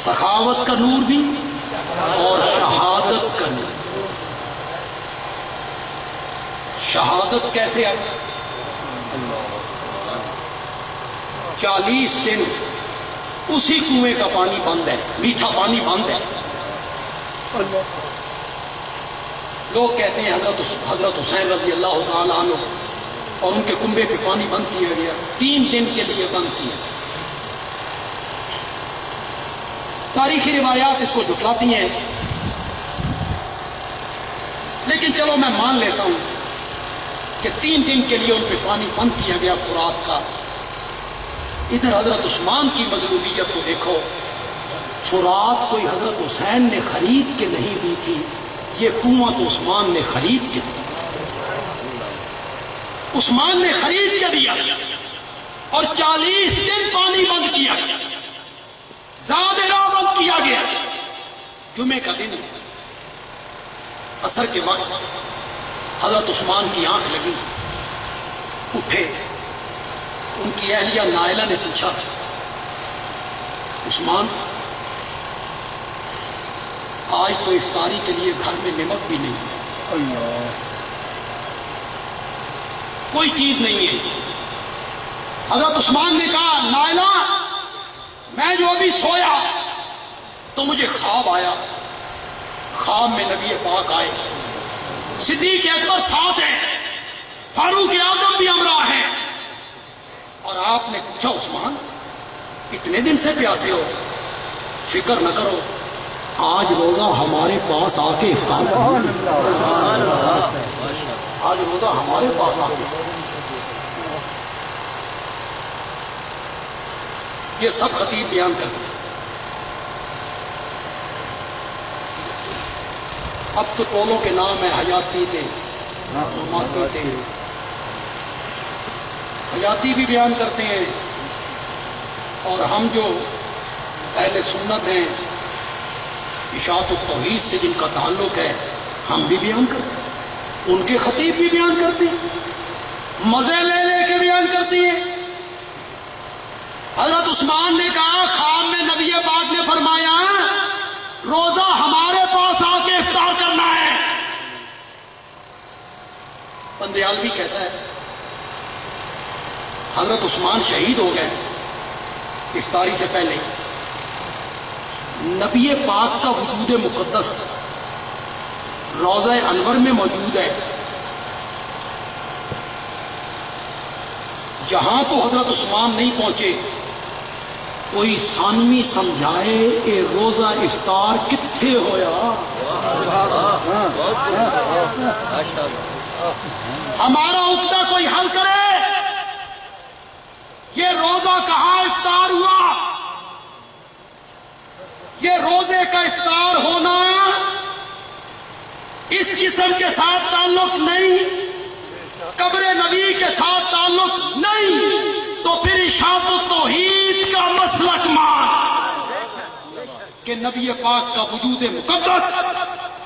سخاوت کا نور بھی اور شہادت کا نور۔ شہادت کیسے آئی؟ 40 دن اسی کنویں کا پانی بند ہے، میٹھا پانی بند ہے۔ لوگ کہتے ہیں حضرت حسین رضی اللہ تعالی عنہ اور ان کے کنبے پہ پانی بند کیا گیا، 3 دن کے لیے بند کیا۔ تاریخی روایات اس کو جھٹلاتی ہیں، لیکن چلو میں مان لیتا ہوں کہ 3 دن کے لیے ان پہ پانی بند کیا گیا فرات کا۔ ادھر حضرت عثمان کی مظلومیت کو دیکھو، فرات کوئی حضرت حسین نے خرید کے نہیں دی تھی، یہ کنواں تو عثمان نے خرید کے دیا، عثمان نے خرید کے دیا، اور 40 دن پانی بند کیا گیا، زادرہ بند کیا گیا۔ جمعے کا دن عصر کے وقت حضرت عثمان کی آنکھ لگی، اٹھے، ان کی اہلیہ نائلہ نے پوچھا، عثمان آج تو افطاری کے لیے گھر میں نمک بھی نہیں ہے، کوئی چیز نہیں ہے۔ حضرت عثمان نے کہا، نائلہ میں جو ابھی سویا تو مجھے خواب آیا، خواب میں نبی پاک آئے، صدیق اکبر ساتھ ہیں، فاروق اعظم بھی ہمراہ ہیں، اور آپ نے پوچھا عثمان اتنے دن سے پیاسے ہو؟ فکر نہ کرو، آج روزہ ہمارے پاس آ کے افطار کرو، آج روزہ ہمارے پاس آ کے۔ یہ سب خطیب بیان کرتے ہیں۔ اب تو ٹولوں کے نام ہیں، حیاتی تھے، ماتی تھے، حیاتی بھی بیان کرتے ہیں، اور ہم جو اہل سنت ہیں، اشاعت التوحید سے جن کا تعلق ہے، ہم بھی بیان کرتے ہیں، ان کے خطیب بھی بیان کرتے ہیں، مزے لے لے کے بیان کرتے ہیں۔ حضرت عثمان نے کہا، خواب میں نبی پاک نے فرمایا روزہ ہمارے پاس آ کے افطار کرنا ہے۔ بندیالوی کہتا ہے حضرت عثمان شہید ہو گئے افطاری سے پہلے، نبی پاک کا وجود مقدس روضہ انور میں موجود ہے، جہاں تو حضرت عثمان نہیں پہنچے، کوئی ثانوی سمجھائے اے روزہ افطار کتھے ہویا؟ ہمارا عقدہ کوئی حل کرے، یہ روزہ کہاں افطار ہوا؟ یہ روزے کا افطار ہونا اس قسم کے ساتھ تعلق نہیں، قبر نبی کے ساتھ تعلق نہیں، تو پھر اشاعت التوحید کا مسلک مان کہ نبی پاک کا وجود مقدس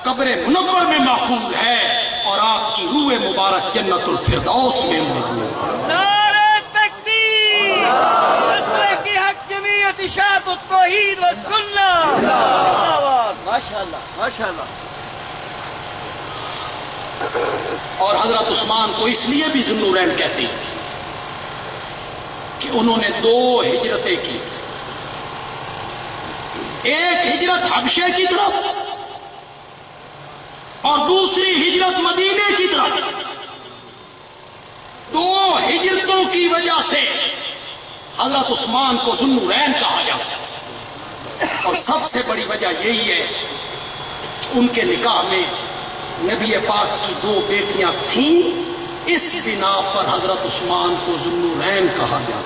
قبر منور میں محفوظ ہے، اور آپ کی روح مبارک جنت الفردوس میں موجود ہے۔ نعرہ تکبیر، مسلک کی حق جمعیت اشاعت التوحید والسنہ، ماشاءاللہ ماشاءاللہ۔ اور حضرت عثمان کو اس لیے بھی ذو النورین کہتے ہیں کہ انہوں نے 2 ہجرتیں کی، ایک ہجرت حبشے کی طرف اور دوسری ہجرت مدینے کی طرف۔ 2 ہجرتوں کی وجہ سے حضرت عثمان کو ذو النورین کہا جاتا ہے، اور سب سے بڑی وجہ یہی ہے کہ ان کے نکاح میں نبی پاک کی 2 بیٹیاں تھیں، اس بنا پر حضرت عثمان کو ذو النورین کہا جاتا ہے۔